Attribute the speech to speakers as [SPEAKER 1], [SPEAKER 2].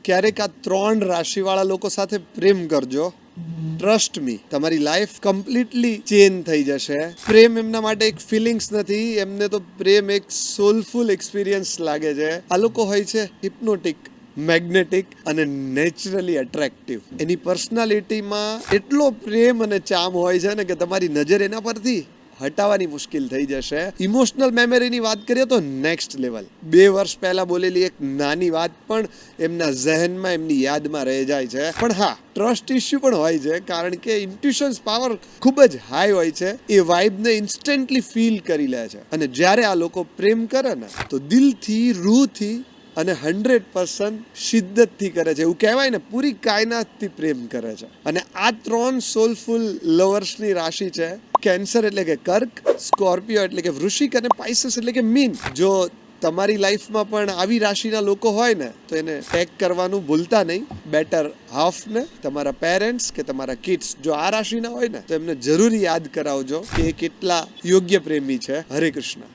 [SPEAKER 1] ક્યારેક આ 3 રાશિવાળા લોકો સાથે પ્રેમ કરજો. ટ્રસ્ટ મી, તમારી લાઈફ કમ્પ્લીટલી ચેન્જ થઈ જશે. પ્રેમ એમના માટે એક ફિલિંગ્સ નથી, એમને તો પ્રેમ એક સોલફુલ એક્સપિરિયન્સ લાગે છે. આ લોકો હોય છે હિપ્નોટિક, મેગ્નેટિક અને નેચરલી એટ્રેક્ટિવ. એની પર્સનાલિટીમાં એટલો પ્રેમ અને ચામ હોય છે ને કે તમારી નજર એના પરથી હટાવવાની મુશ્કેલ થઈ જશે. ઇમોશનલ મેમરીની વાત કરીએ તો નેક્સ્ટ લેવલ. 2 વર્ષ પહેલા બોલેલી એક નાની વાત પણ એમના જહેનમાં, એમની યાદમાં રહી જાય છે. પણ હા, ટ્રસ્ટ ઇસ્યુ પણ હોય છે, કારણ કે ઇન્ટ્યુશન્સ પાવર ખૂબ જ હાઈ હોય છે. એ વાઇબને ઇન્સ્ટન્ટલી ફીલ કરી લે છે. અને જ્યારે આ લોકો પ્રેમ કરે ને તો દિલથી, રૂહથી અને 100% શિદ્દતથી કરે છે. એવું કહેવાય ને, પૂરી કાયનાતથી પ્રેમ કરે છે. અને આ 3 સોલફુલ લવર્સની રાશિ છે. કેન્સર એટલે કે કર્ક, સ્કોર્પિયો એટલે કે વૃશ્ચિક અને પાઇસસ એટલે કે મીન. જો તમારી લાઈફમાં પણ આવી રાશિના લોકો હોય ને તો એને ટેગ કરવાનું ભૂલતા નહીં. બેટર હાફને, તમારા પેરેન્ટ્સ કે તમારા કિડ્સ જો આ રાશિના હોય ને તો એમને જરૂર યાદ કરાવજો કે એ કેટલા યોગ્ય પ્રેમી છે. હરે કૃષ્ણ.